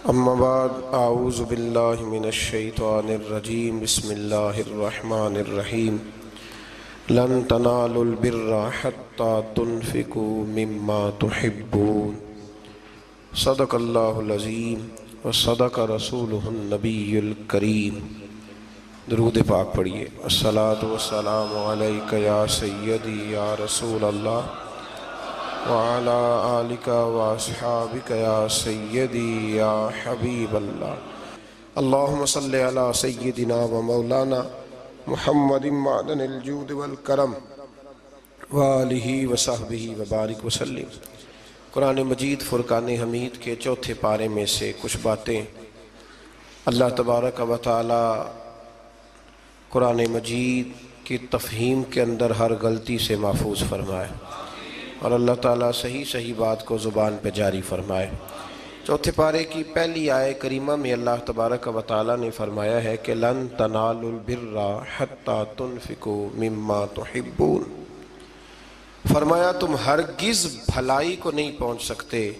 اما بعد اعوذ باللہ من الشیطان الرجیم بسم اللہ الرحمن الرحیم لن تنالوا البر حتى تنفقوا مما تحبون صدق اللہ العظیم وصدق رسولہ النبی الکریم۔ درود پاک پڑھیے۔ الصلاۃ والسلام علیک یا سیدی یا رسول اللہ وعلی آلک واصحابک یا سیدی یا حبیب اللہ۔ اللہم صلی علی سیدنا و مولانا محمد معدن الجود والکرم وآلہ وصحبہ وبارک وسلم۔ قرآن مجید فرقان حمید کے چوتھے پارے میں سے کچھ باتیں اللہ تبارک و تعالی قرآن مجید کی تفہیم کے اندر ہر غلطی سے محفوظ فرمائے اور اللہ تعالیٰ صحیح بات کو زبان پہ جاری فرمائے۔ چوتھے پارے کی پہلی آیے کریمہ میں اللہ تبارک و تعالیٰ نے فرمایا ہے کہ لن تنالوا البر حتی تنفقوا مما تحبون۔ فرمایا تم ہرگز بھلائی کو نہیں پہنچ سکتے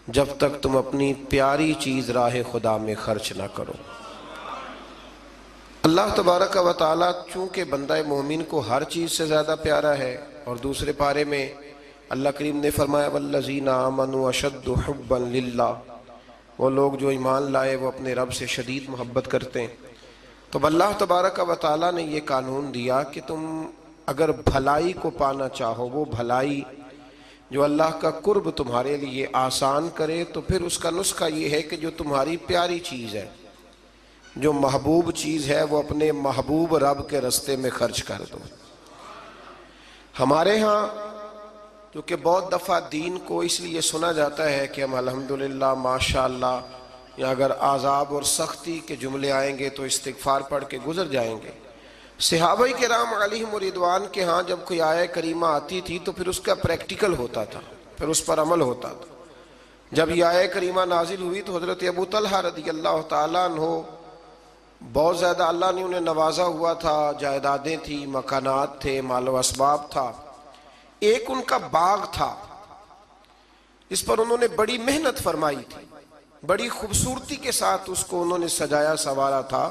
جب تک تم اپنی پیاری چیز راہ خدا میں خرچ نہ کرو۔ اللہ تبارک و تعالیٰ چونکہ بندہ مومن کو ہر چیز سے زیادہ پیارا ہے، اور دوسرے پارے میں اللہ کریم نے فرمایا والذین آمنوا اشد حبا للہ، وہ لوگ جو ایمان لائے وہ اپنے رب سے شدید محبت کرتے ہیں۔ تو اللہ تبارک و تعالیٰ نے یہ قانون دیا کہ تم اگر بھلائی کو پانا چاہو، وہ بھلائی جو اللہ کا قرب تمہارے لیے آسان کرے، تو پھر اس کا نسخہ یہ ہے کہ جو تمہاری پیاری چیز ہے، جو محبوب چیز ہے، وہ اپنے محبوب رب کے رستے میں خرچ کر دو۔ ہمارے ہاں کیونکہ بہت دفعہ دین کو اس لیے سنا جاتا ہے کہ ہم الحمدللہ ماشاءاللہ، یا اگر عذاب اور سختی کے جملے آئیں گے تو استغفار پڑھ کے گزر جائیں گے۔ صحابہ کرام علیہم رضوان کے ہاں جب کوئی آیہ کریمہ آتی تھی تو پھر اس کا پریکٹیکل ہوتا تھا، پھر اس پر عمل ہوتا تھا۔ جب یہ آیہ کریمہ نازل ہوئی تو حضرت ابو طلحہ رضی اللہ تعالیٰ عنہ بہت زیادہ اللہ نے انہیں نوازا ہوا تھا، جائیدادیں تھیں، مکانات تھے، مال و اسباب تھا۔ ایک ان کا باغ تھا جس پر انہوں نے بڑی محنت فرمائی تھی، بڑی خوبصورتی کے ساتھ اس کو انہوں نے سجایا سنوارا تھا،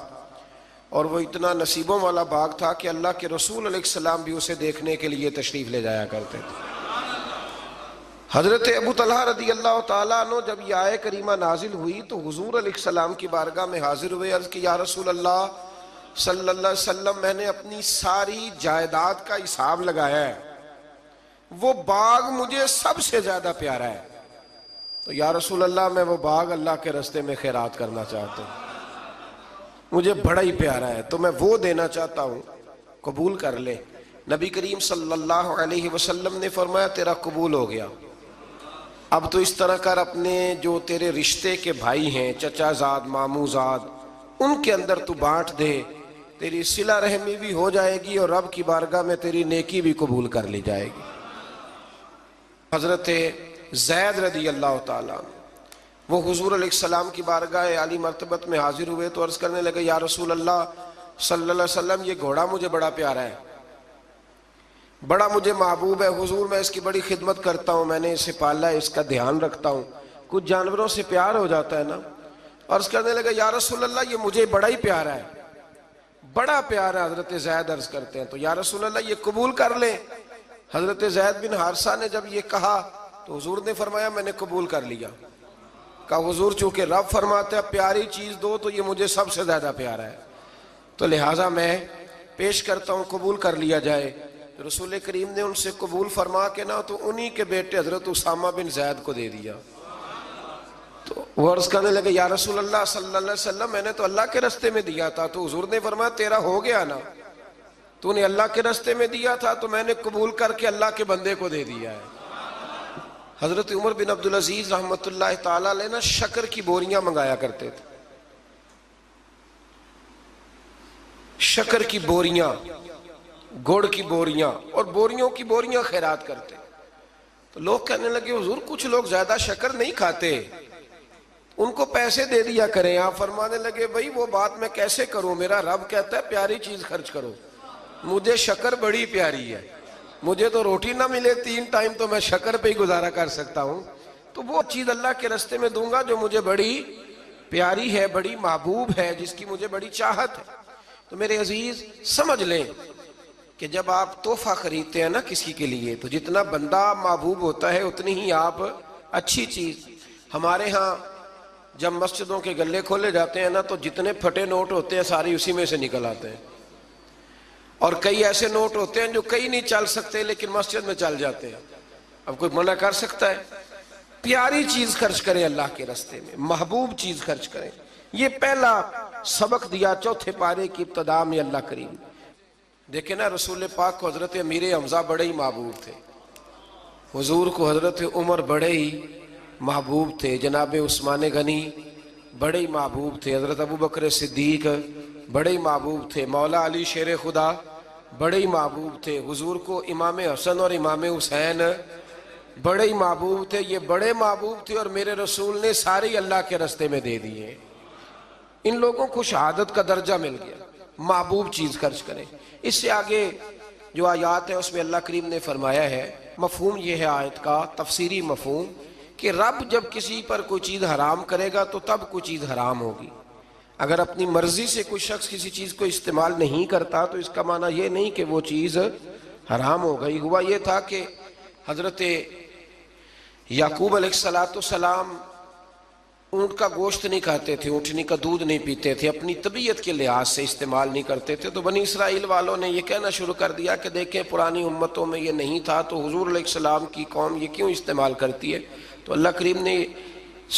اور وہ اتنا نصیبوں والا باغ تھا کہ اللہ کے رسول علیہ السلام بھی اسے دیکھنے کے لیے تشریف لے جایا کرتے تھے۔ حضرت ابو طلحہ رضی اللہ تعالیٰ عنہ جب یہ آیہ کریمہ نازل ہوئی تو حضور علیہ السلام کی بارگاہ میں حاضر ہوئے، عرض کی یا رسول اللہ صلی اللہ علیہ وسلم، میں نے اپنی ساری جائیداد کا حساب لگایا ہے، وہ باغ مجھے سب سے زیادہ پیارا ہے، تو یا رسول اللہ میں وہ باغ اللہ کے راستے میں خیرات کرنا چاہتا ہوں، مجھے بڑا ہی پیارا ہے، تو میں وہ دینا چاہتا ہوں، قبول کر لے۔ نبی کریم صلی اللہ علیہ وسلم نے فرمایا تیرا قبول ہو گیا، اب تو اس طرح کر اپنے جو تیرے رشتے کے بھائی ہیں، چچا زاد، ماموں زاد، ان کے اندر تو بانٹ دے، تیری صلہ رحمی بھی ہو جائے گی اور رب کی بارگاہ میں تیری نیکی بھی قبول کر لی جائے گی۔ حضرت زید رضی اللہ تعالیٰ وہ حضور علیہ السلام کی بارگاہ عالی مرتبت میں حاضر ہوئے تو عرض کرنے لگے یا رسول اللہ صلی اللہ علیہ وسلم، یہ گھوڑا مجھے بڑا پیارا ہے، بڑا مجھے محبوب ہے، حضور میں اس کی بڑی خدمت کرتا ہوں، میں نے اسے پالا ہے، اس کا دھیان رکھتا ہوں۔ کچھ جانوروں سے پیار ہو جاتا ہے نا، عرض کرنے لگا یا رسول اللہ یہ مجھے بڑا ہی پیارا ہے، بڑا پیارا ہے۔ حضرت زید عرض کرتے ہیں تو یا رسول اللہ یہ قبول کر لیں۔ حضرت زید بن حارثہ نے جب یہ کہا تو حضور نے فرمایا میں نے قبول کر لیا۔ کہا حضور چونکہ رب فرماتا ہے پیاری چیز دو تو یہ مجھے سب سے زیادہ پیارا ہے، تو لہٰذا میں پیش کرتا ہوں، قبول کر لیا جائے۔ رسول کریم نے ان سے قبول فرما کے نا تو انہی کے بیٹے حضرت اسامہ بن زید کو دے دیا۔ تو وہ عرض کرنے لگے یا رسول اللہ صلی اللہ علیہ وسلم، میں نے تو اللہ کے راستے میں دیا تھا، تو حضور نے فرمایا تیرا ہو گیا نا، تو نے اللہ کے راستے میں دیا تھا تو میں نے قبول کر کے اللہ کے بندے کو دے دیا ہے۔ حضرت عمر بن عبدالعزیز رحمۃ اللہ تعالیٰ علیہ نا شکر کی بوریاں منگایا کرتے تھے، شکر کی بوریاں، گڑ کی بوریاں، اور بوریوں کی بوریاں خیرات کرتے۔ تو لوگ کہنے لگے حضور کچھ لوگ زیادہ شکر نہیں کھاتے، ان کو پیسے دے دیا کریں۔ آپ فرمانے لگے بھائی وہ بات میں کیسے کروں، میرا رب کہتا ہے پیاری چیز خرچ کرو، مجھے شکر بڑی پیاری ہے، مجھے تو روٹی نہ ملے 3 ٹائم تو میں شکر پہ ہی گزارا کر سکتا ہوں، تو وہ چیز اللہ کے راستے میں دوں گا جو مجھے بڑی پیاری ہے، بڑی محبوب ہے، جس کی مجھے بڑی چاہت ہے۔ تو میرے عزیز سمجھ لیں کہ جب آپ تحفہ خریدتے ہیں نا کسی کے لیے، تو جتنا بندہ محبوب ہوتا ہے اتنی ہی آپ اچھی چیز۔ ہمارے ہاں جب مسجدوں کے گلے کھولے جاتے ہیں نا، تو جتنے پھٹے نوٹ ہوتے ہیں ساری اسی میں سے نکل آتے ہیں، اور کئی ایسے نوٹ ہوتے ہیں جو کئی نہیں چل سکتے لیکن مسجد میں چل جاتے ہیں۔ اب کوئی منع کر سکتا ہے؟ پیاری چیز خرچ کریں اللہ کے راستے میں، محبوب چیز خرچ کریں۔ یہ پہلا سبق دیا چوتھے پارے کی ابتدا میں اللہ کریم۔ دیکھیں نا، رسول پاک کو حضرت امیر حمزہ بڑے ہی محبوب تھے، حضور کو حضرت عمر بڑے ہی محبوب تھے، جناب عثمان غنی بڑے ہی محبوب تھے، حضرت ابو بکر صدیق بڑے ہی محبوب تھے، مولا علی شیر خدا بڑے ہی محبوب تھے، حضور کو امام حسن اور امام حسین بڑے ہی محبوب تھے۔ یہ بڑے محبوب تھے اور میرے رسول نے سارے اللہ کے راستے میں دے دیے۔ ان لوگوں کو شہادت کا درجہ مل گیا۔ محبوب چیز خرچ کریں۔ اس سے آگے جو آیات ہے اس میں اللہ کریم نے فرمایا ہے، مفہوم یہ ہے آیت کا، تفسیری مفہوم، کہ رب جب کسی پر کوئی چیز حرام کرے گا تو تب کوئی چیز حرام ہوگی۔ اگر اپنی مرضی سے کوئی شخص کسی چیز کو استعمال نہیں کرتا تو اس کا معنی یہ نہیں کہ وہ چیز حرام ہو گئی۔ ہوا یہ تھا کہ حضرت یعقوب علیہ السلام اونٹ کا گوشت نہیں کھاتے تھے، اونٹنی کا دودھ نہیں پیتے تھے، اپنی طبیعت کے لحاظ سے استعمال نہیں کرتے تھے۔ تو بنی اسرائیل والوں نے یہ کہنا شروع کر دیا کہ دیکھیں پرانی امتوں میں یہ نہیں تھا، تو حضور علیہ السلام کی قوم یہ کیوں استعمال کرتی ہے؟ تو اللہ کریم نے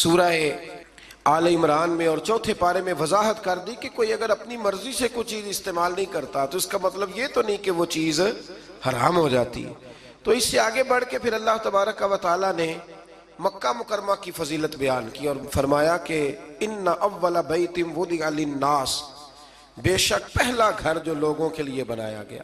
سورہ آل عمران میں اور چوتھے پارے میں وضاحت کر دی کہ کوئی اگر اپنی مرضی سے کوئی چیز استعمال نہیں کرتا تو اس کا مطلب یہ تو نہیں کہ وہ چیز حرام ہو جاتی ہے۔ تو اس سے آگے بڑھ کے پھر اللہ تبارک و تعالیٰ نے مکہ مکرمہ کی فضیلت بیان کی اور فرمایا کہ ان اول بیت وضع للناس، بے شک پہلا گھر جو لوگوں کے لیے بنایا گیا،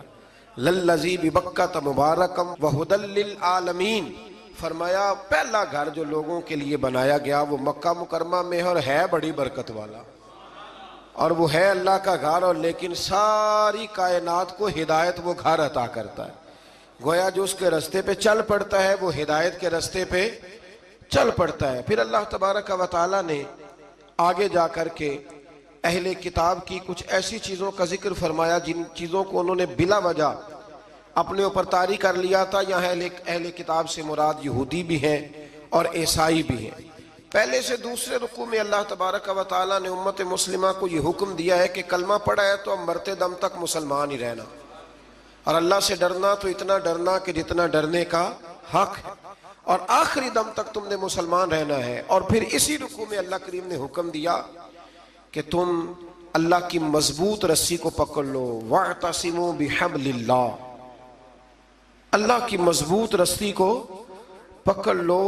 للذی ببکۃ مبارکا وہدی للعالمین، فرمایا پہلا گھر جو لوگوں کے لیے بنایا گیا وہ مکہ مکرمہ میں اور ہے بڑی برکت والا، اور وہ ہے اللہ کا گھر، اور لیکن ساری کائنات کو ہدایت وہ گھر عطا کرتا ہے۔ گویا جو اس کے راستے پہ چل پڑتا ہے وہ ہدایت کے راستے پہ چل پڑتا ہے۔ پھر اللہ تبارک و تعالیٰ نے آگے جا کر کے اہل کتاب کی کچھ ایسی چیزوں کا ذکر فرمایا جن چیزوں کو انہوں نے بلا وجہ اپنے اوپر طاری کر لیا تھا۔ یہاں اہل کتاب سے مراد یہودی بھی ہیں اور عیسائی بھی ہیں۔ پہلے سے دوسرے رکوع میں اللہ تبارک و تعالیٰ نے امت مسلمہ کو یہ حکم دیا ہے کہ کلمہ پڑھا ہے تو اب مرتے دم تک مسلمان ہی رہنا، اور اللہ سے ڈرنا تو اتنا ڈرنا کہ جتنا ڈرنے کا حق ہے، اور آخری دم تک تم نے مسلمان رہنا ہے۔ اور پھر اسی رکوع میں اللہ کریم نے حکم دیا کہ تم اللہ کی مضبوط رسی کو پکڑ لو، وَاعْتَصِمُوا بِحَبْلِ اللَّهِ، اللہ کی مضبوط رسی کو پکڑ لو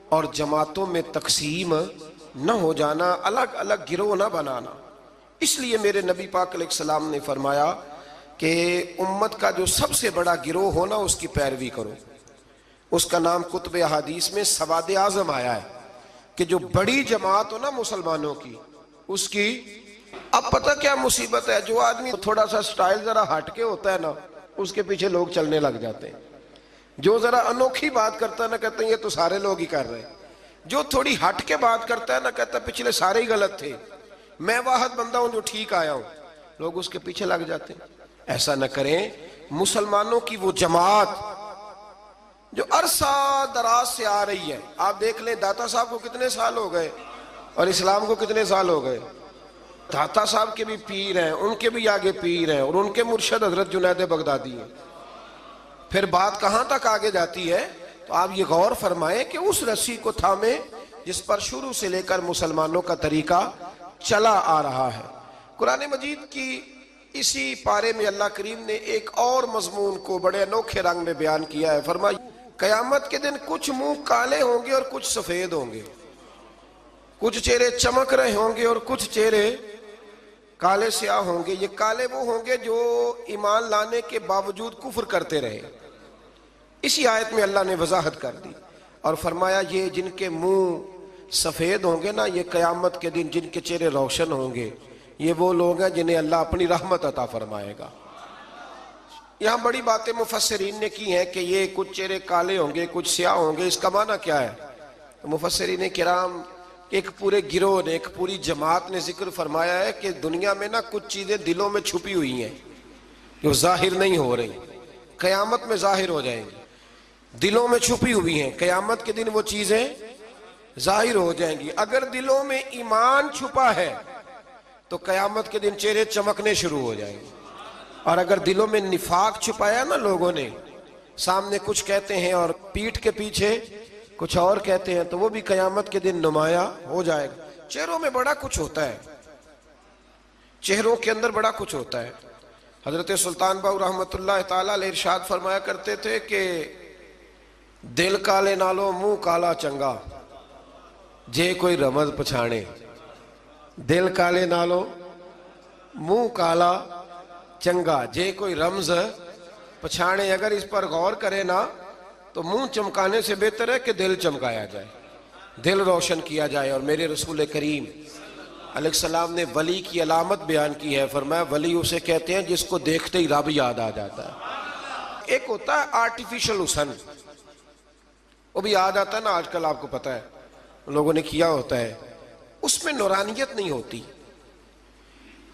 اور جماعتوں میں تقسیم نہ ہو جانا، الگ الگ گروہ نہ بنانا۔ اس لیے میرے نبی پاک علیہ السلام نے فرمایا کہ امت کا جو سب سے بڑا گروہ ہونا اس کی پیروی کرو۔ اس کا نام کتب احادیث میں سواد اعظم آیا ہے کہ جو بڑی جماعت ہو نا مسلمانوں کی، اس کی اب پتہ کیا مصیبت ہے، جو آدمی تھوڑا سا سٹائل ذرا ہٹ کے ہوتا ہے نا اس کے پیچھے لوگ چلنے لگ جاتے ہیں۔ جو ذرا انوکھی بات کرتا ہے نا کہتے ہیں یہ تو سارے لوگ ہی کر رہے ہیں، جو تھوڑی ہٹ کے بات کرتا ہے نا کہتا ہے پچھلے سارے ہی غلط تھے، میں واحد بندہ ہوں جو ٹھیک آیا ہوں، لوگ اس کے پیچھے لگ جاتے ہیں۔ ایسا نہ کریں۔ مسلمانوں کی وہ جماعت جو عرصہ دراز سے آ رہی ہے، آپ دیکھ لیں داتا صاحب کو کتنے سال ہو گئے اور اسلام کو کتنے سال ہو گئے۔ داتا صاحب کے بھی پیر ہیں، ان کے بھی آگے پیر ہیں، اور ان کے مرشد حضرت جنید بغدادی ہیں۔ پھر بات کہاں تک آگے جاتی ہے؟ تو آپ یہ غور فرمائیں کہ اس رسی کو تھامیں جس پر شروع سے لے کر مسلمانوں کا طریقہ چلا آ رہا ہے۔ قرآن مجید کی اسی پارے میں اللہ کریم نے ایک اور مضمون کو بڑے انوکھے رنگ میں بیان کیا ہے۔ فرمایا قیامت کے دن کچھ منہ کالے ہوں گے اور کچھ سفید ہوں گے، کچھ چہرے چمک رہے ہوں گے اور کچھ چہرے کالے سیاہ ہوں گے۔ یہ کالے وہ ہوں گے جو ایمان لانے کے باوجود کفر کرتے رہے۔ اسی آیت میں اللہ نے وضاحت کر دی اور فرمایا یہ جن کے منہ سفید ہوں گے نا، یہ قیامت کے دن جن کے چہرے روشن ہوں گے، یہ وہ لوگ ہیں جنہیں اللہ اپنی رحمت عطا فرمائے گا۔ یہاں بڑی باتیں مفسرین نے کی ہیں کہ یہ کچھ چہرے کالے ہوں گے کچھ سیاہ ہوں گے، اس کا معنی کیا ہے؟ مفسرین کرام ایک پورے گروہ نے، ایک پوری جماعت نے ذکر فرمایا ہے کہ دنیا میں نا کچھ چیزیں دلوں میں چھپی ہوئی ہیں جو ظاہر نہیں ہو رہی، قیامت میں ظاہر ہو جائیں گی. دلوں میں چھپی ہوئی ہیں، قیامت کے دن وہ چیزیں ظاہر ہو جائیں گی. اگر دلوں میں ایمان چھپا ہے تو قیامت کے دن چہرے چمکنے شروع ہو جائیں گے. اور اگر دلوں میں نفاق چھپایا نا لوگوں نے، سامنے کچھ کہتے ہیں اور پیٹھ کے پیچھے کچھ اور کہتے ہیں، تو وہ بھی قیامت کے دن نمایاں ہو جائے گا. چہروں میں بڑا کچھ ہوتا ہے، چہروں کے اندر بڑا کچھ ہوتا ہے. حضرت سلطان باؤ رحمۃ اللہ تعالی علیہ ارشاد فرمایا کرتے تھے کہ دل کالے نالو منہ کالا چنگا جے کوئی رمز پچھانے. دل کالے نالو منہ کالا چنگا جے کوئی رمز پچھانے. اگر اس پر غور کرے نا تو منہ چمکانے سے بہتر ہے کہ دل چمکایا جائے، دل روشن کیا جائے. اور میرے رسول کریم علیہ السلام نے ولی کی علامت بیان کی ہے، فرمایا ولی اسے کہتے ہیں جس کو دیکھتے ہی رب یاد آ جاتا ہے. ایک ہوتا ہے آرٹیفیشل حسن، وہ بھی یاد آتا ہے نا، آج کل آپ کو پتا ہے لوگوں نے کیا ہوتا ہے، اس میں نورانیت نہیں ہوتی.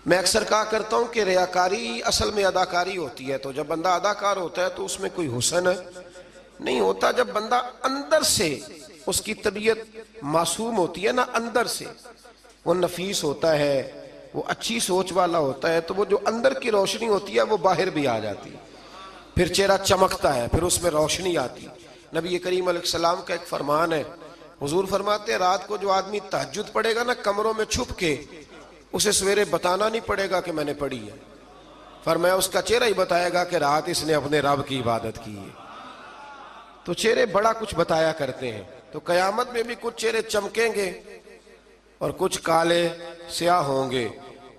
میں اکثر کہا کرتا ہوں کہ ریاکاری اصل میں اداکاری ہوتی ہے. تو جب بندہ اداکار ہوتا ہے تو اس میں کوئی حسن نہیں ہوتا. جب بندہ اندر سے اس کی طبیعت معصوم ہوتی ہے نا، اندر سے وہ نفیس ہوتا ہے، وہ اچھی سوچ والا ہوتا ہے، تو وہ جو اندر کی روشنی ہوتی ہے وہ باہر بھی آ جاتی ہے، پھر چہرہ چمکتا ہے، پھر اس میں روشنی آتی. نبی کریم علیہ السلام کا ایک فرمان ہے، حضور فرماتے ہیں رات کو جو آدمی تہجد پڑھے گا نا کمروں میں چھپ کے، اسے سویرے بتانا نہیں پڑے گا کہ میں نے پڑھی ہے. فرمایا اس کا چہرہ ہی بتائے گا کہ رات اس نے اپنے رب کی عبادت کی ہے. تو چہرے بڑا کچھ بتایا کرتے ہیں. تو قیامت میں بھی کچھ چہرے چمکیں گے اور کچھ کالے سیاہ ہوں گے.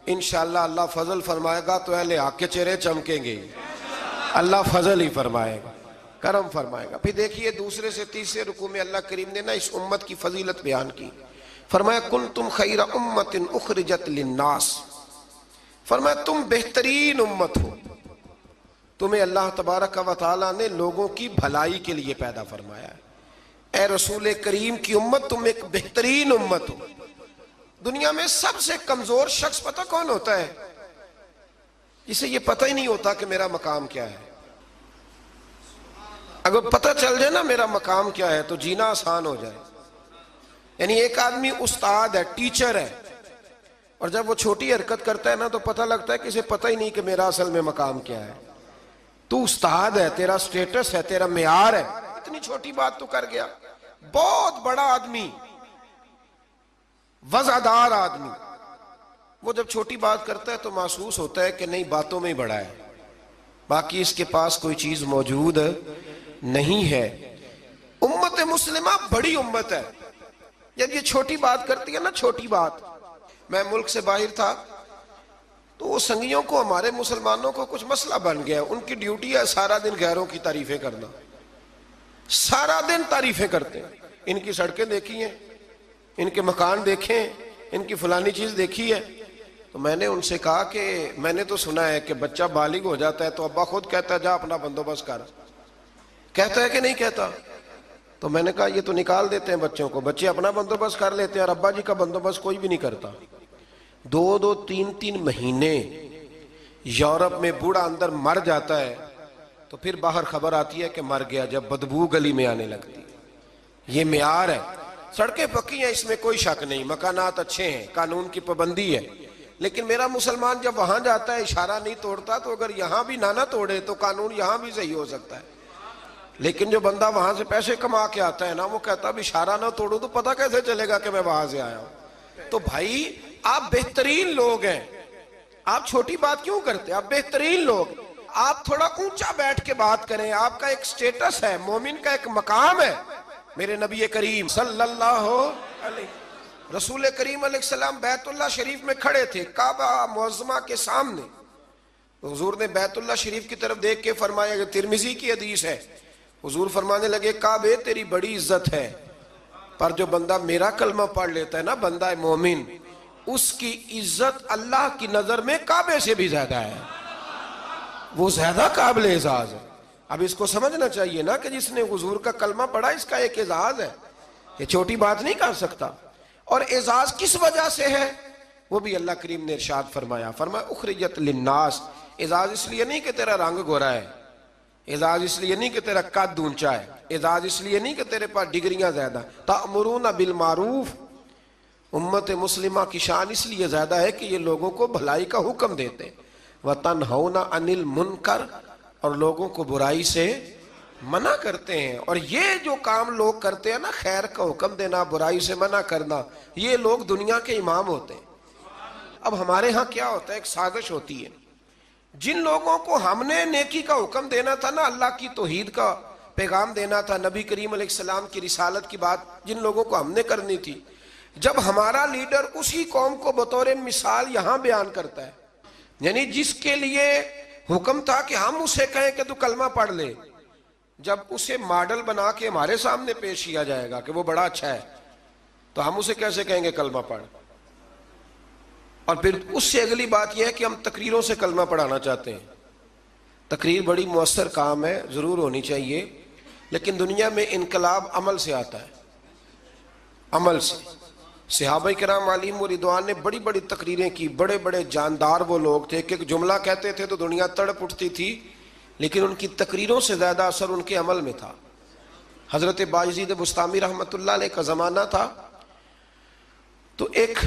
انشاءاللہ اللہ فضل فرمائے گا تو اہل حق کے چہرے چمکیں گے. اللہ فضل ہی فرمائے گا، کرم فرمائے گا. پھر دیکھیے دوسرے سے تیسرے رکوع میں اللہ کریم نے نا اس امت کی فضیلت بیان کی. فرمایا کنتم خیر امت اخرجت للناس، فرمایا تم بہترین امت ہو، تمہیں اللہ تبارک و تعالیٰ نے لوگوں کی بھلائی کے لیے پیدا فرمایا ہے. اے رسول کریم کی امت تم ایک بہترین امت ہو. دنیا میں سب سے کمزور شخص پتہ کون ہوتا ہے؟ جسے یہ پتہ ہی نہیں ہوتا کہ میرا مقام کیا ہے. اگر پتہ چل جائے نا میرا مقام کیا ہے تو جینا آسان ہو جائے. یعنی ایک آدمی استاد ہے، ٹیچر ہے، اور جب وہ چھوٹی حرکت کرتا ہے نا تو پتہ لگتا ہے کہ اسے پتہ ہی نہیں کہ میرا اصل میں مقام کیا ہے. تو استاد ہے، تیرا سٹیٹس ہے، تیرا معیار ہے، اتنی چھوٹی بات تو کر گیا. بہت بڑا آدمی، وزعدار آدمی، وہ جب چھوٹی بات کرتا ہے تو محسوس ہوتا ہے کہ نہیں باتوں میں ہی بڑا ہے، باقی اس کے پاس کوئی چیز موجود نہیں ہے. امت مسلمہ بڑی امت ہے. جب یہ چھوٹی بات کرتی ہے نا، چھوٹی بات، میں ملک سے باہر تھا تو وہ سنگیوں کو، ہمارے مسلمانوں کو کچھ مسئلہ بن گیا. ان کی ڈیوٹی ہے سارا دن غیروں کی تعریفیں کرنا، سارا دن تعریفیں کرتے ہیں. ان کی سڑکیں دیکھی ہیں، ان کے مکان دیکھیں، ان کی فلانی چیز دیکھی ہے. تو میں نے ان سے کہا کہ میں نے تو سنا ہے کہ بچہ بالغ ہو جاتا ہے تو ابا خود کہتا ہے جا اپنا بندوبست کر. کہتا ہے کہ نہیں کہتا؟ تو میں نے کہا یہ تو نکال دیتے ہیں بچوں کو، بچے اپنا بندوبست کر لیتے ہیں اور ابا جی کا بندوبست کوئی بھی نہیں کرتا. 2 3 مہینے یورپ میں بوڑھا اندر مر جاتا ہے تو پھر باہر خبر آتی ہے کہ مر گیا، جب بدبو گلی میں آنے لگتی. یہ معیار ہے. سڑکیں پکی ہیں، اس میں کوئی شک نہیں، مکانات اچھے ہیں، قانون کی پابندی ہے. لیکن میرا مسلمان جب وہاں جاتا ہے اشارہ نہیں توڑتا، تو اگر یہاں بھی نہ توڑے تو قانون یہاں بھی صحیح ہو سکتا ہے. لیکن جو بندہ وہاں سے پیسے کما کے آتا ہے نا، وہ کہتا اب اشارہ نہ توڑوں تو پتہ کیسے چلے گا کہ میں وہاں سے آیا ہوں. تو بھائی آپ بہترین لوگ ہیں، آپ چھوٹی بات کیوں کرتے؟ آپ بہترین لوگ. آپ تھوڑا اونچا بیٹھ کے بات کریں. آپ کا ایک سٹیٹس ہے، مومن کا ایک مقام ہے. میرے نبی کریم صلی اللہ علیہ، رسول کریم علیہ السلام بیت اللہ شریف میں کھڑے تھے، کعبہ معظمہ کے سامنے. حضور نے بیت اللہ شریف کی طرف دیکھ کے فرمایا، کہ ترمذی کی حدیث ہے، حضور فرمانے لگے کعبے تیری بڑی عزت ہے، پر جو بندہ میرا کلمہ پڑھ لیتا ہے نا، بندہ مومن، اس کی عزت اللہ کی نظر میں کعبے سے بھی زیادہ ہے. وہ زیادہ قابل اعزاز ہے. اب اس کو سمجھنا چاہیے نا کہ جس نے حضور کا کلمہ پڑھا اس کا ایک اعزاز ہے، یہ چھوٹی بات نہیں کر سکتا. اور اعزاز کس وجہ سے ہے وہ بھی اللہ کریم نے ارشاد فرمایا، فرمایا اخرجت للناس، اعزاز اس لیے نہیں کہ تیرا رنگ گورا ہے، اعزاز اس لیے نہیں کہ تیرا قد اونچا ہے، اعزاز اس لیے نہیں کہ تیرے پاس ڈگریاں زیادہ، تأمرون بالمعروف، امت مسلمہ کی شان اس لیے زیادہ ہے کہ یہ لوگوں کو بھلائی کا حکم دیتے، وَتَنْهَوْنَ عَنِ الْمُنْكَرِ، اور لوگوں کو برائی سے منع کرتے ہیں۔ اور یہ جو کام لوگ کرتے ہیں نا، خیر کا حکم دینا، برائی سے منع کرنا، یہ لوگ دنیا کے امام ہوتے ہیں۔ اب ہمارے ہاں کیا ہوتا ہے، ایک سازش ہوتی ہے، جن لوگوں کو ہم نے نیکی کا حکم دینا تھا نا، اللہ کی توحید کا پیغام دینا تھا، نبی کریم علیہ السلام کی رسالت کی بات جن لوگوں کو ہم نے کرنی تھی، جب ہمارا لیڈر اسی قوم کو بطور مثال یہاں بیان کرتا ہے، یعنی جس کے لیے حکم تھا کہ ہم اسے کہیں کہ تو کلمہ پڑھ لے، جب اسے ماڈل بنا کے ہمارے سامنے پیش کیا جائے گا کہ وہ بڑا اچھا ہے، تو ہم اسے کیسے کہیں گے کلمہ پڑھ؟ اور پھر اس سے اگلی بات یہ ہے کہ ہم تقریروں سے کلمہ پڑھانا چاہتے ہیں۔ تقریر بڑی مؤثر کام ہے، ضرور ہونی چاہیے، لیکن دنیا میں انقلاب عمل سے آتا ہے، عمل سے۔ صحابہ کرام علیہم رضوان نے بڑی بڑی تقریریں کی، بڑے بڑے جاندار وہ لوگ تھے کہ ایک جملہ کہتے تھے تو دنیا تڑپ اٹھتی تھی، لیکن ان کی تقریروں سے زیادہ اثر ان کے عمل میں تھا۔ حضرت بایزید بسطامی رحمۃ اللہ علیہ کا زمانہ تھا، تو ایک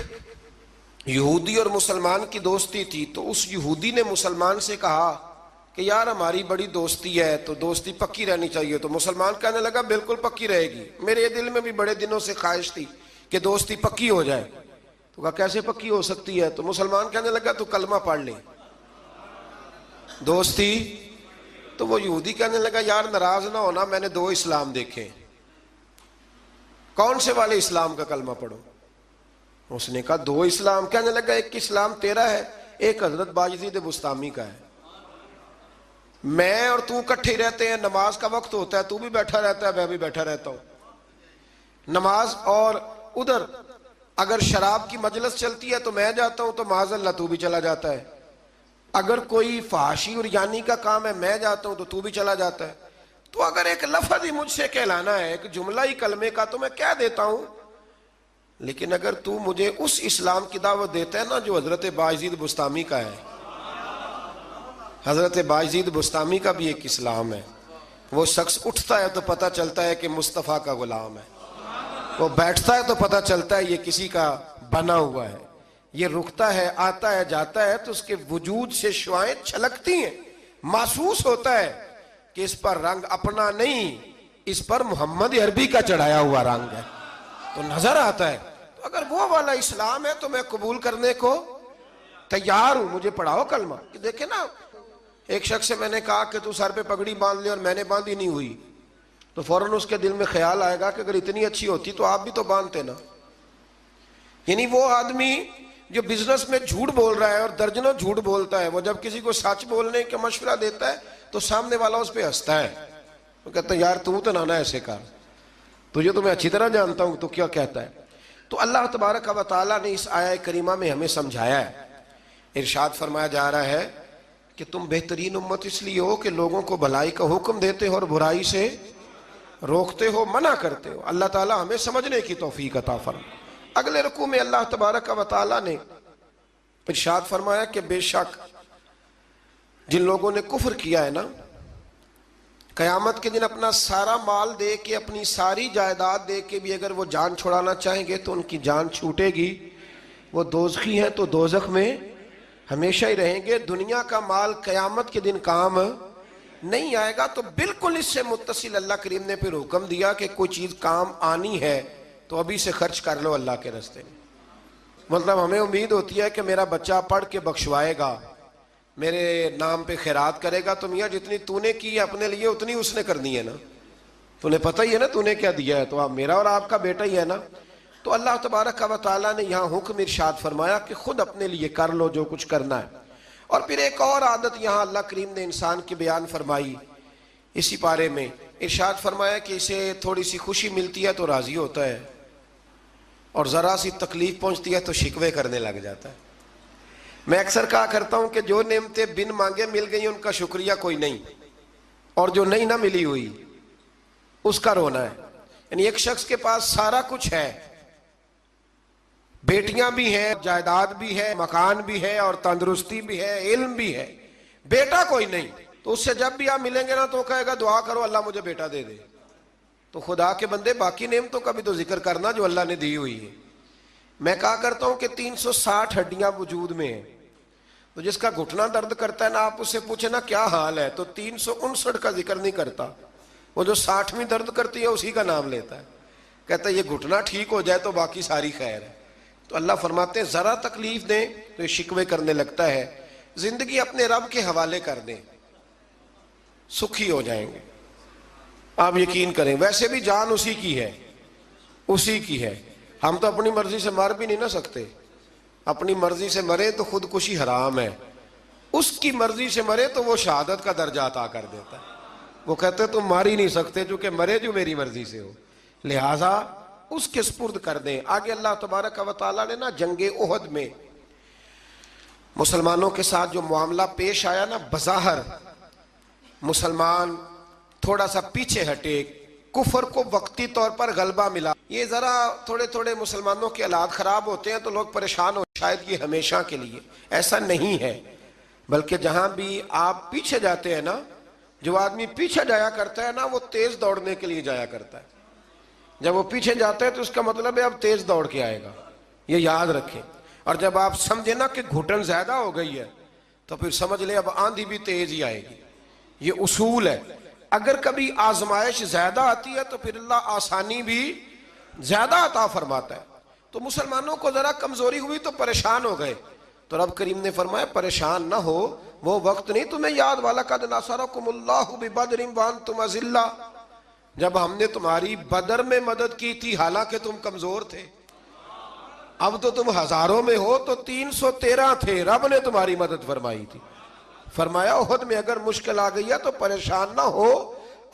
یہودی اور مسلمان کی دوستی تھی، تو اس یہودی نے مسلمان سے کہا کہ یار ہماری بڑی دوستی ہے تو دوستی پکی رہنی چاہیے، تو مسلمان کہنے لگا بالکل پکی رہے گی، میرے دل میں بھی بڑے دنوں سے خواہش تھی کہ دوستی پکی ہو جائے۔ تو کہا کیسے پکی ہو سکتی ہے؟ تو مسلمان کہنے لگا تو کلمہ پڑھ لے دوستی۔ تو وہ یہودی کہنے لگا یار ناراض نہ ہونا، میں نے دو اسلام دیکھے، کون سے والے اسلام کا کلمہ پڑھو؟ اس نے کہا دو اسلام۔ کہنے لگا ایک اسلام تیرا ہے، ایک حضرت بایزید بسطامی کا ہے، میں اور تو کٹھے رہتے ہیں، نماز کا وقت ہوتا ہے تو بھی بیٹھا رہتا ہے، میں بھی بیٹھا رہتا ہوں نماز، اور ادھر اگر شراب کی مجلس چلتی ہے تو میں جاتا ہوں تو معاذ اللہ تو بھی چلا جاتا ہے، اگر کوئی فحاشی اور یعنی کا کام ہے میں جاتا ہوں تو بھی چلا جاتا ہے، تو اگر ایک لفظ ہی مجھ سے کہلانا ہے، ایک جملہ ہی کلمے کا، تو میں کہہ دیتا ہوں، لیکن اگر تو مجھے اس اسلام کی دعوت دیتا ہے نا جو حضرت بایزید بسطامی کا ہے، حضرت بایزید بسطامی کا بھی ایک اسلام ہے، وہ شخص اٹھتا ہے تو پتہ چلتا ہے کہ مصطفیٰ کا غلام ہے، وہ بیٹھتا ہے تو پتہ چلتا ہے یہ کسی کا بنا ہوا ہے، یہ رکتا ہے آتا ہے جاتا ہے تو اس کے وجود سے شعائیں چھلکتی ہیں، محسوس ہوتا ہے کہ اس پر رنگ اپنا نہیں، اس پر محمد عربی کا چڑھایا ہوا رنگ ہے، تو نظر آتا ہے۔ تو اگر وہ والا اسلام ہے تو میں قبول کرنے کو تیار ہوں، مجھے پڑھاؤ کلمہ۔ دیکھیں نا، ایک شخص سے میں نے کہا کہ تو سر پہ پگڑی باندھ لے، اور میں نے باندھی نہیں ہوئی، تو فوراً اس کے دل میں خیال آئے گا کہ اگر اتنی اچھی ہوتی تو آپ بھی تو باندھتے نا۔ یعنی وہ آدمی جو بزنس میں جھوٹ بول رہا ہے اور درجنوں جھوٹ بولتا ہے، وہ جب کسی کو سچ بولنے کا مشورہ دیتا ہے تو سامنے والا اس پہ ہنستا ہے، وہ کہتا ہے یار تو نہ ایسے کر، تجھے تو میں اچھی طرح جانتا ہوں تو کیا کہتا ہے۔ تو اللہ تبارک و تعالیٰ نے اس آیہ کریمہ میں ہمیں سمجھایا ہے، ارشاد فرمایا جا رہا ہے کہ تم بہترین امت اس لیے ہو کہ لوگوں کو بھلائی کا حکم دیتے ہو اور برائی سے روکتے ہو، منع کرتے ہو۔ اللہ تعالیٰ ہمیں سمجھنے کی توفیق عطا فرمائے۔ اگلے رکوع میں اللہ تبارک و تعالیٰ نے ارشاد فرمایا کہ بے شک جن لوگوں نے کفر کیا ہے نا، قیامت کے دن اپنا سارا مال دے کے، اپنی ساری جائیداد دے کے بھی اگر وہ جان چھڑانا چاہیں گے تو ان کی جان چھوٹے گی، وہ دوزخی ہیں تو دوزخ میں ہمیشہ ہی رہیں گے، دنیا کا مال قیامت کے دن کام نہیں آئے گا۔ تو بالکل اس سے متصل اللہ کریم نے پھر حکم دیا کہ کوئی چیز کام آنی ہے تو ابھی سے خرچ کر لو اللہ کے راستے میں۔ مطلب ہمیں امید ہوتی ہے کہ میرا بچہ پڑھ کے بخشوائے گا، میرے نام پہ خیرات کرے گا، تو میاں جتنی تو نے کی ہے اپنے لیے اتنی اس نے کرنی ہے نا، تو نے پتہ ہی ہے نا تو نے کیا دیا ہے، تو آپ میرا اور آپ کا بیٹا ہی ہے نا۔ تو اللہ تبارک و تعالیٰ نے یہاں حکم ارشاد فرمایا کہ خود اپنے لیے کر لو جو کچھ کرنا ہے۔ اور پھر ایک اور عادت یہاں اللہ کریم نے انسان کی بیان فرمائی اسی پارے میں، ارشاد فرمایا کہ اسے تھوڑی سی خوشی ملتی ہے تو راضی ہوتا ہے، اور ذرا سی تکلیف پہنچتی ہے تو شکوے کرنے لگ جاتا ہے۔ میں اکثر کہا کرتا ہوں کہ جو نعمتیں بن مانگے مل گئی ان کا شکریہ کوئی نہیں، اور جو نہیں نہ ملی ہوئی اس کا رونا ہے۔ یعنی ایک شخص کے پاس سارا کچھ ہے بیٹیاں بھی ہیں، جائیداد بھی ہے، مکان بھی ہے، اور تندرستی بھی ہے، علم بھی ہے، بیٹا کوئی نہیں، تو اس سے جب بھی آپ ملیں گے نا تو کہے گا دعا کرو اللہ مجھے بیٹا دے دے۔ تو خدا کے بندے باقی نعمتوں کا بھی تو ذکر کرنا جو اللہ نے دی ہوئی ہے۔ میں کہا کرتا ہوں کہ 360 ہڈیاں وجود میں ہیں، تو جس کا گھٹنا درد کرتا ہے نا، آپ اس سے پوچھیں نا کیا حال ہے، تو 359 کا ذکر نہیں کرتا، وہ جو 60ویں درد کرتی ہے اسی کا نام لیتا ہے، کہتا ہے یہ گھٹنا ٹھیک ہو جائے تو باقی ساری خیر ہے۔ تو اللہ فرماتے ہیں ذرا تکلیف دیں تو یہ شکوے کرنے لگتا ہے، زندگی اپنے رب کے حوالے کر دیں، سکھی ہو جائیں گے۔ آپ یقین کریں، ویسے بھی جان اسی کی ہے، اسی کی ہے، ہم تو اپنی مرضی سے مر بھی نہیں نہ سکتے، اپنی مرضی سے مرے تو خودکشی حرام ہے، اس کی مرضی سے مرے تو وہ شہادت کا درجہ عطا کر دیتا ہے۔ وہ کہتے تم مار ہی نہیں سکتے چونکہ مرے جو میری مرضی سے ہو، لہٰذا اس کے سپرد کر دیں۔ آگے اللہ تبارک و تعالیٰ نے نا جنگ احد میں مسلمانوں کے ساتھ جو معاملہ پیش آیا نا، بظاہر مسلمان تھوڑا سا پیچھے ہٹے، کفر کو وقتی طور پر غلبہ ملا، یہ ذرا تھوڑے تھوڑے مسلمانوں کے حالات خراب ہوتے ہیں تو لوگ پریشان ہو، شاید یہ ہمیشہ کے لیے، ایسا نہیں ہے، بلکہ جہاں بھی آپ پیچھے جاتے ہیں نا، جو آدمی پیچھے جایا کرتا ہے نا وہ تیز دوڑنے کے لیے جایا کرتا ہے، جب وہ پیچھے جاتا ہے تو اس کا مطلب ہے اب تیز دوڑ کے آئے گا، یہ یاد رکھیں۔ اور جب آپ سمجھیں نا کہ گھٹن زیادہ ہو گئی ہے تو پھر سمجھ لیں اب آندھی بھی تیز ہی آئے گی، یہ اصول ہے۔ اگر کبھی آزمائش زیادہ آتی ہے تو پھر اللہ آسانی بھی زیادہ عطا فرماتا ہے۔ تو مسلمانوں کو ذرا کمزوری ہوئی تو پریشان ہو گئے، تو رب کریم نے فرمایا پریشان نہ ہو، وہ وقت نہیں تمہیں یاد، وَلَقَدْ نَصَرَكُمُ اللَّهُ بِبَدْرٍ وَأَنْتُمْ أَذِلَّةٌ، جب ہم نے تمہاری بدر میں مدد کی تھی حالانکہ تم کمزور تھے، اب تو تم ہزاروں میں ہو تو 313 تھے، رب نے تمہاری مدد فرمائی تھی۔ فرمایا احد میں اگر مشکل آ گئی ہے تو پریشان نہ ہو،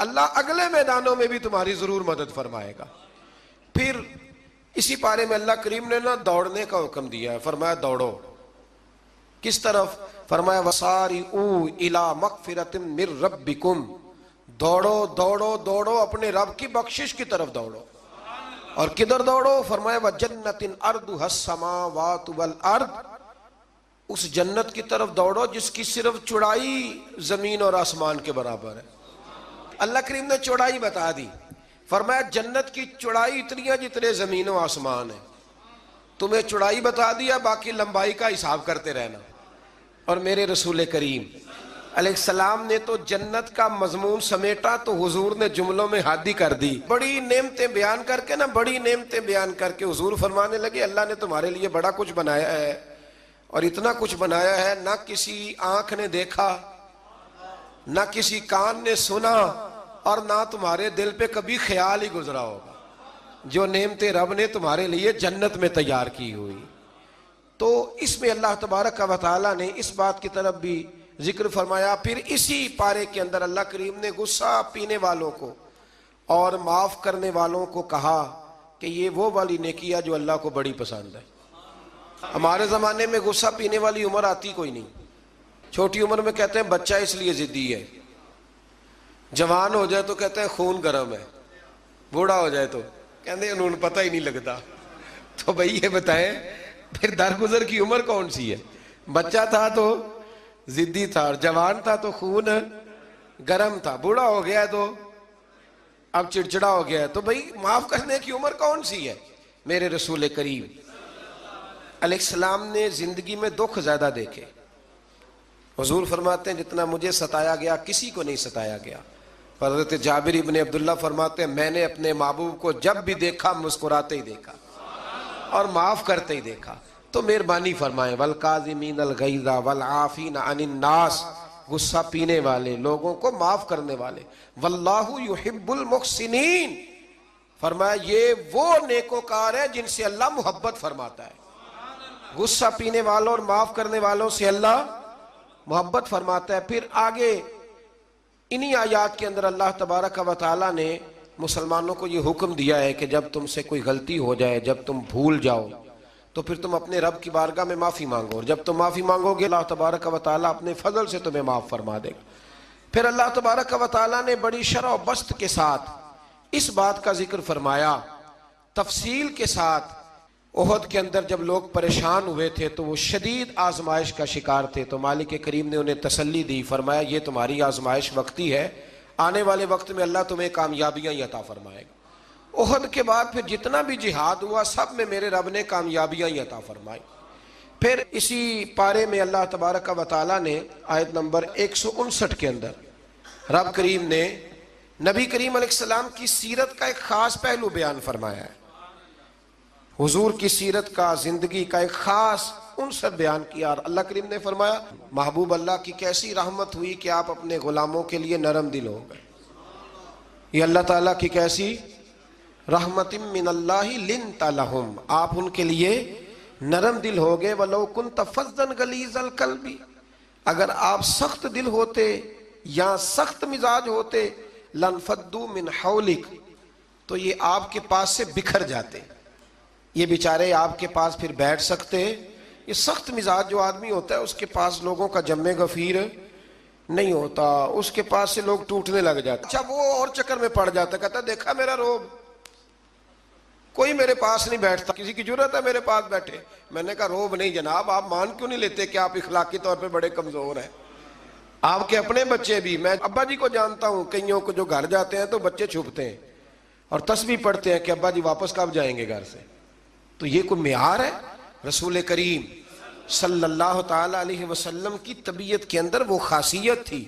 اللہ اگلے میدانوں میں بھی تمہاری ضرور مدد فرمائے گا۔ پھر اسی پارے میں اللہ کریم نے نا دوڑنے کا حکم دیا ہے، فرمایا دوڑو، کس طرف؟ فرمایا وَسَارِعُوا إِلَىٰ مَغْفِرَةٍ مِّن رَبِّكُمْ، دوڑو دوڑو دوڑو اپنے رب کی بخشش کی طرف دوڑو۔ اور کدھر دوڑو؟ فرمایا وَجَنَّةٍ أَرْضُهَا السَّمَاوَاتُ وَالْأَرْضُ، اس جنت کی طرف دوڑو جس کی صرف چوڑائی زمین اور آسمان کے برابر ہے۔ اللہ کریم نے چوڑائی بتا دی، فرمایا جنت کی چوڑائی اتنی ہے جتنے زمین و آسمان ہے، تمہیں چوڑائی بتا دیا، باقی لمبائی کا حساب کرتے رہنا۔ اور میرے رسول کریم علیہ السلام نے تو جنت کا مضمون سمیٹا تو حضور نے جملوں میں حادی کر دی، بڑی نعمتیں بیان کر کے نا، بڑی نعمتیں بیان کر کے حضور فرمانے لگے اللہ نے تمہارے لیے بڑا کچھ بنایا ہے، اور اتنا کچھ بنایا ہے نہ کسی آنکھ نے دیکھا، نہ کسی کان نے سنا، اور نہ تمہارے دل پہ کبھی خیال ہی گزرا ہوگا، جو نعمتیں رب نے تمہارے لیے جنت میں تیار کی ہوئی۔ تو اس میں اللہ تبارک و تعالیٰ نے اس بات کی طرف بھی ذکر فرمایا۔ پھر اسی پارے کے اندر اللہ کریم نے غصہ پینے والوں کو اور معاف کرنے والوں کو کہا کہ یہ وہ والی نیکی ہے جو اللہ کو بڑی پسند ہے۔ ہمارے زمانے میں غصہ پینے والی عمر آتی کوئی نہیں، چھوٹی عمر میں کہتے ہیں بچہ اس لیے ضدی ہے، جوان ہو جائے تو کہتے ہیں خون گرم ہے، بوڑھا ہو جائے تو کہتے ہیں انہوں نے پتہ ہی نہیں لگتا۔ تو بھئی یہ بتائیں پھر درگزر کی عمر کون سی ہے؟ بچہ تھا تو ضدی تھا، اور جوان تھا تو خون گرم تھا، بوڑھا ہو گیا تو اب چڑچڑا ہو گیا ہے۔ تو بھئی معاف کرنے کی عمر کون سی ہے؟ میرے رسول کریم علیہ السلام نے زندگی میں دکھ زیادہ دیکھے، حضور فرماتے ہیں جتنا مجھے ستایا گیا کسی کو نہیں ستایا گیا۔ حضرت جابر ابن عبداللہ فرماتے ہیں میں نے اپنے محبوب کو جب بھی دیکھا مسکراتے ہی دیکھا اور معاف کرتے ہی دیکھا۔ تو مہربانی فرمائیں والکاظمین الغیظ والعافین عن الناس، غصہ پینے والے لوگوں کو معاف کرنے والے، واللہ یحب المحسنین، فرمایا یہ وہ نیکوکار ہے جن سے اللہ محبت فرماتا ہے۔ غصہ پینے والوں اور معاف کرنے والوں سے اللہ محبت فرماتا ہے۔ پھر آگے انہی آیات کے اندر اللہ تبارک و تعالیٰ نے مسلمانوں کو یہ حکم دیا ہے کہ جب تم سے کوئی غلطی ہو جائے، جب تم بھول جاؤ تو پھر تم اپنے رب کی بارگاہ میں معافی مانگو، اور جب تم معافی مانگو گے اللہ تبارک و تعالیٰ اپنے فضل سے تمہیں معاف فرما دے گا۔ پھر اللہ تبارک و تعالیٰ نے بڑی شرح و بسط کے ساتھ اس بات کا ذکر فرمایا، تفصیل کے ساتھ احد کے اندر جب لوگ پریشان ہوئے تھے تو وہ شدید آزمائش کا شکار تھے، تو مالک کریم نے انہیں تسلی دی، فرمایا یہ تمہاری آزمائش وقتی ہے، آنے والے وقت میں اللہ تمہیں کامیابیاں ہی عطا فرمائے گا۔ احد کے بعد پھر جتنا بھی جہاد ہوا سب میں میرے رب نے کامیابیاں ہی عطا فرمائی۔ پھر اسی پارے میں اللہ تبارک و تعالیٰ نے آیت نمبر 159 کے اندر رب کریم نے نبی کریم علیہ السلام کی سیرت کا ایک خاص پہلو بیان فرمایا ہے، حضور کی سیرت کا، زندگی کا ایک خاص عنصر بیان کیا۔ اللہ کریم نے فرمایا محبوب اللہ کی کیسی رحمت ہوئی کہ آپ اپنے غلاموں کے لیے نرم دل ہو گئے۔ یہ اللہ تعالیٰ کی کیسی رحمت من اللہ لنت لہم، آپ ان کے لیے نرم دل ہو گئے۔ وَلَوْ كُنْتَ فَظًّا غَلِيظَ الْقَلْبِ، اگر آپ سخت دل ہوتے یا سخت مزاج ہوتے، لَانْفَضُّوا مِنْ حَوْلِكَ، تو یہ آپ کے پاس سے بکھر جاتے، یہ بیچارے آپ کے پاس پھر بیٹھ سکتے۔ یہ سخت مزاج جو آدمی ہوتا ہے اس کے پاس لوگوں کا جم غفیر نہیں ہوتا، اس کے پاس سے لوگ ٹوٹنے لگ جاتے۔ اچھا وہ اور چکر میں پڑ جاتا، کہتا دیکھا میرا روب، کوئی میرے پاس نہیں بیٹھتا، کسی کی جرت ہے میرے پاس بیٹھے؟ میں نے کہا روب نہیں جناب، آپ مان کیوں نہیں لیتے کہ آپ اخلاقی طور پہ بڑے کمزور ہیں؟ آپ کے اپنے بچے بھی، میں ابا جی کو جانتا ہوں، کئیوں کو جو گھر جاتے ہیں تو بچے چھپتے ہیں اور تسبیح پڑھتے ہیں کہ ابا جی واپس کب جائیں گے گھر سے۔ تو یہ کوئی معیار ہے؟ رسول کریم صلی اللہ تعالی علیہ وسلم کی طبیعت کے اندر وہ خاصیت تھی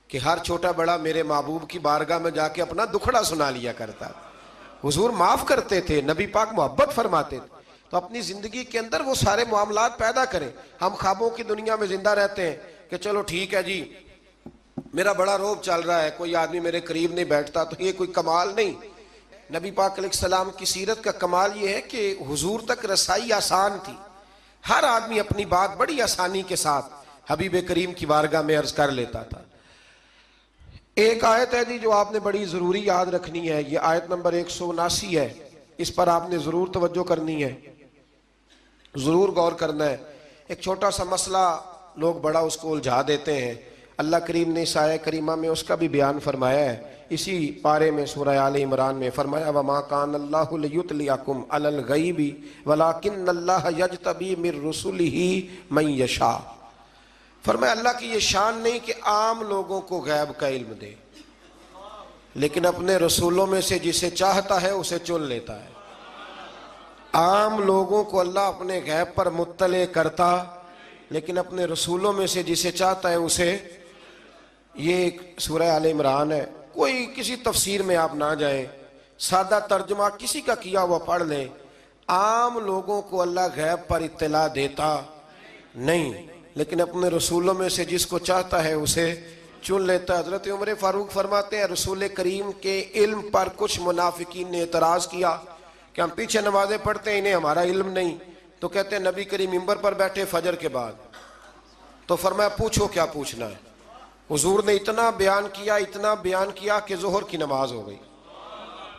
کہ ہر چھوٹا بڑا میرے محبوب کی بارگاہ میں جا کے اپنا دکھڑا سنا لیا کرتا۔ حضور معاف کرتے تھے، نبی پاک محبت فرماتے تھے، تو اپنی زندگی کے اندر وہ سارے معاملات پیدا کریں۔ ہم خوابوں کی دنیا میں زندہ رہتے ہیں کہ چلو ٹھیک ہے جی میرا بڑا روب چل رہا ہے، کوئی آدمی میرے قریب نہیں بیٹھتا، تو یہ کوئی کمال نہیں۔ نبی پاک علیہ السلام کی سیرت کا کمال یہ ہے کہ حضور تک رسائی آسان تھی، ہر آدمی اپنی بات بڑی آسانی کے ساتھ حبیب کریم کی بارگاہ میں عرض کر لیتا تھا۔ ایک آیت ہے جی جو آپ نے بڑی ضروری یاد رکھنی ہے، یہ آیت نمبر 179 ہے، اس پر آپ نے ضرور توجہ کرنی ہے، ضرور غور کرنا ہے۔ ایک چھوٹا سا مسئلہ لوگ بڑا اس کو الجھا دیتے ہیں، اللہ کریم نے اس آیت کریمہ میں اس کا بھی بیان فرمایا ہے۔ اسی پارے میں سورہ آل عمران میں فرمایا وَمَا كَانَ اللَّهُ لِيُطْلِعَكُمْ عَلَى الْغَيْبِ وَلَكِنَّ اللَّهَ يَجْتَبِي مِن رُّسُلِهِ مَن يَشَاءُ، فرمایا اللہ کی یہ شان نہیں کہ عام لوگوں کو غیب کا علم دے، لیکن اپنے رسولوں میں سے جسے چاہتا ہے اسے چن لیتا ہے۔ عام لوگوں کو اللہ اپنے غیب پر مطلع کرتا، لیکن اپنے رسولوں میں سے جسے چاہتا ہے اسے، یہ ایک سورہ آل عمران ہے، کوئی کسی تفسیر میں آپ نہ جائیں، سادہ ترجمہ کسی کا کیا ہوا پڑھ لیں۔ عام لوگوں کو اللہ غیب پر اطلاع دیتا نہیں، لیکن اپنے رسولوں میں سے جس کو چاہتا ہے اسے چن لیتا ہے۔ حضرت عمر فاروق فرماتے ہیں رسول کریم کے علم پر کچھ منافقین نے اعتراض کیا کہ ہم پیچھے نمازیں پڑھتے ہیں انہیں ہمارا علم نہیں، تو کہتے ہیں نبی کریم منبر پر بیٹھے فجر کے بعد، تو فرمایا پوچھو کیا پوچھنا ہے۔ حضور نے اتنا بیان کیا کہ ظہر کی نماز ہو گئی،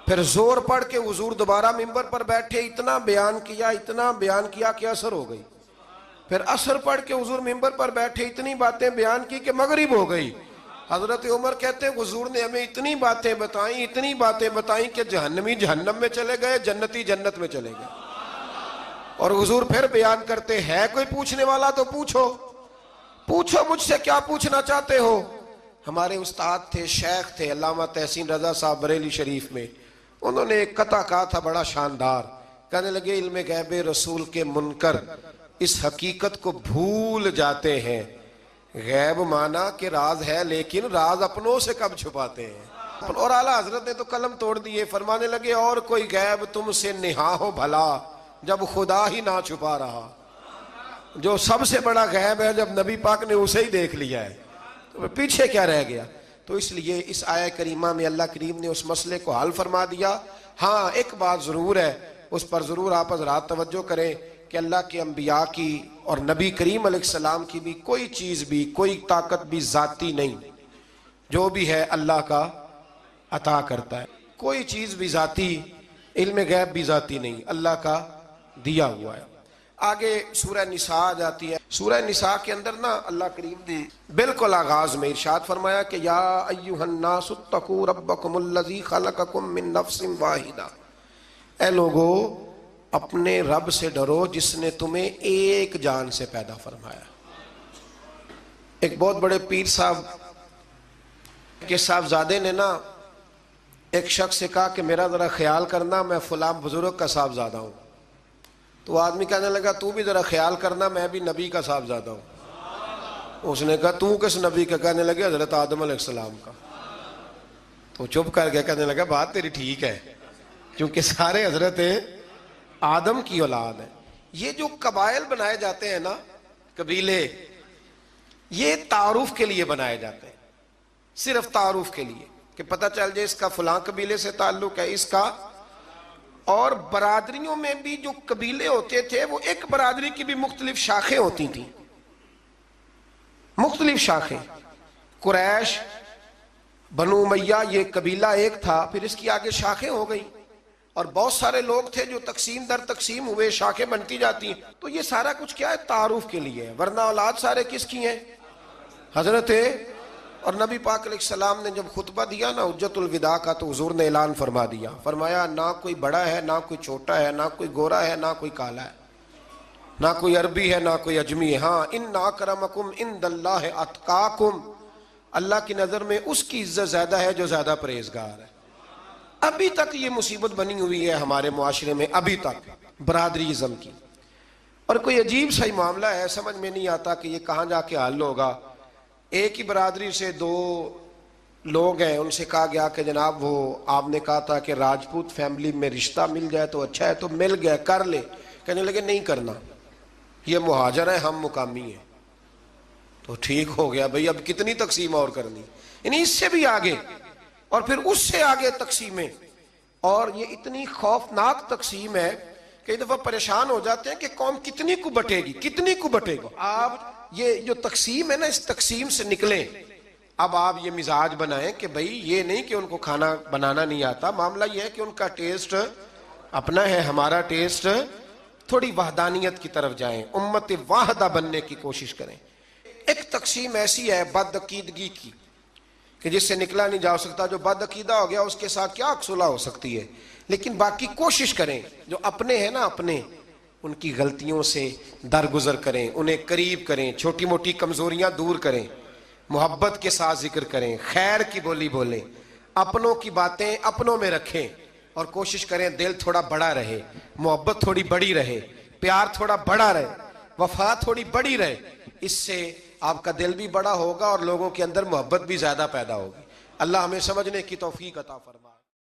پھر زور پڑھ کے حضور دوبارہ منبر پر بیٹھے، اتنا بیان کیا کہ عصر ہو گئی، پھر عصر پڑھ کے حضور منبر پر بیٹھے، اتنی باتیں بیان کی کہ مغرب ہو گئی۔ حضرت عمر کہتے ہیں حضور نے ہمیں اتنی باتیں بتائیں کہ جہنمی جہنم میں چلے گئے، جنتی جنت میں چلے گئے۔ اور حضور پھر بیان کرتے ہے کوئی پوچھنے والا تو پوچھو مجھ سے کیا پوچھنا چاہتے ہو۔ ہمارے استاد تھے، شیخ تھے علامہ تحسین رضا صاحب بریلی شریف میں، انہوں نے ایک قطعہ کہا تھا بڑا شاندار، کہنے لگے علم غیب رسول کے منکر اس حقیقت کو بھول جاتے ہیں، غیب مانا کہ راز ہے لیکن راز اپنوں سے کب چھپاتے ہیں۔ اور اعلیٰ حضرت نے تو قلم توڑ دیے، فرمانے لگے اور کوئی غیب تم سے نہا ہو بھلا جب خدا ہی نہ چھپا رہا، جو سب سے بڑا غیب ہے جب نبی پاک نے اسے ہی دیکھ لیا ہے تو پیچھے کیا رہ گیا۔ تو اس لیے اس آیت کریمہ میں اللہ کریم نے اس مسئلے کو حل فرما دیا۔ ہاں ایک بات ضرور ہے، اس پر ضرور آپ حضرات توجہ کریں کہ اللہ کے انبیاء کی اور نبی کریم علیہ السلام کی بھی کوئی چیز بھی، کوئی طاقت بھی ذاتی نہیں، جو بھی ہے اللہ کا عطا کرتا ہے، کوئی چیز بھی ذاتی، علم غیب بھی ذاتی نہیں، اللہ کا دیا ہوا ہے۔ آگے سورہ نساء آ جاتی ہے، سورہ نساء کے اندر نا اللہ کریم نے بالکل آغاز میں ارشاد فرمایا کہ یا ایھا الناس اتقوا ربکم الذی خلقکم من نفس واحدہ، اے لوگو اپنے رب سے ڈرو جس نے تمہیں ایک جان سے پیدا فرمایا۔ ایک بہت بڑے پیر صاحب کے صاحبزادے نے نا ایک شخص سے کہا کہ میرا ذرا خیال کرنا، میں فلاں بزرگ کا صاحبزادہ ہوں۔ تو آدمی کہنے لگا تو بھی ذرا خیال کرنا، میں بھی نبی کا صاحبزادہ ہوں۔ اس نے کہا تو کس نبی کا؟ کہنے لگے حضرت آدم علیہ السلام کا۔ تو چپ کر گیا، کہنے لگا بات تیری ٹھیک ہے، کیونکہ سارے حضرت آدم کی اولاد ہے۔ یہ جو قبائل بنائے جاتے ہیں نا، قبیلے، یہ تعارف کے لیے بنائے جاتے ہیں، صرف تعارف کے لیے کہ پتہ چل جائے اس کا فلاں قبیلے سے تعلق ہے، اس کا۔ اور برادریوں میں بھی جو قبیلے ہوتے تھے وہ ایک برادری کی بھی مختلف شاخیں ہوتی تھیں، مختلف شاخیں۔ قریش، بنو امیہ یہ قبیلہ ایک تھا، پھر اس کی آگے شاخیں ہو گئی، اور بہت سارے لوگ تھے جو تقسیم در تقسیم ہوئے، شاخیں بنتی جاتی ہیں۔ تو یہ سارا کچھ کیا ہے؟ تعارف کے لیے ہے، ورنہ اولاد سارے کس کی ہیں؟ حضرت۔ اور نبی پاک علیہ السلام نے جب خطبہ دیا نا حجت الوداع کا، تو حضور نے اعلان فرما دیا، فرمایا نہ کوئی بڑا ہے، نہ کوئی چھوٹا ہے، نہ کوئی گورا ہے، نہ کوئی کالا ہے، نہ کوئی عربی ہے، نہ کوئی اجمی ہے۔ ہاں، ان اکرمکم عند اللہ اتقاکم، اللہ کی نظر میں اس کی عزت زیادہ ہے جو زیادہ پرہیزگار ہے۔ ابھی تک یہ مصیبت بنی ہوئی ہے ہمارے معاشرے میں، ابھی تک برادریزم کی، اور کوئی عجیب سا ہی معاملہ ہے، سمجھ میں نہیں آتا کہ یہ کہاں جا کے حل ہوگا۔ ایک ہی برادری سے دو لوگ ہیں، ان سے کہا گیا کہ جناب وہ آپ نے کہا تھا کہ راجپوت فیملی میں رشتہ مل جائے تو اچھا ہے، تو مل گیا، کر لے۔ کہنے لگے نہیں کرنا، یہ مہاجر ہے، ہم مقامی ہیں۔ تو ٹھیک ہو گیا بھئی، اب کتنی تقسیم اور کرنی، یعنی اس سے بھی آگے، اور پھر اس سے آگے تقسیمیں۔ اور یہ اتنی خوفناک تقسیم ہے کئی دفعہ پریشان ہو جاتے ہیں کہ قوم کتنی کو بٹے گی، کتنی کو بٹے گا۔ آپ یہ جو تقسیم ہے نا، اس تقسیم سے نکلیں۔ اب آپ یہ مزاج بنائیں کہ بھئی یہ نہیں کہ ان کو کھانا بنانا نہیں آتا، معاملہ یہ ہے کہ ان کا ٹیسٹ اپنا ہے، ہمارا ٹیسٹ، تھوڑی وحدانیت کی طرف جائیں، امت واحدہ بننے کی کوشش کریں۔ ایک تقسیم ایسی ہے بد عقیدگی کی کہ جس سے نکلا نہیں جا سکتا، جو بد عقیدہ ہو گیا اس کے ساتھ کیا صلح ہو سکتی ہے، لیکن باقی کوشش کریں، جو اپنے ہیں نا اپنے، ان کی غلطیوں سے درگزر کریں، انہیں قریب کریں، چھوٹی موٹی کمزوریاں دور کریں، محبت کے ساتھ ذکر کریں، خیر کی بولی بولیں، اپنوں کی باتیں اپنوں میں رکھیں، اور کوشش کریں دل تھوڑا بڑا رہے، محبت تھوڑی بڑی رہے، پیار تھوڑا بڑا رہے، وفا تھوڑی بڑی رہے۔ اس سے آپ کا دل بھی بڑا ہوگا اور لوگوں کے اندر محبت بھی زیادہ پیدا ہوگی۔ اللہ ہمیں سمجھنے کی توفیق عطا فرمائے۔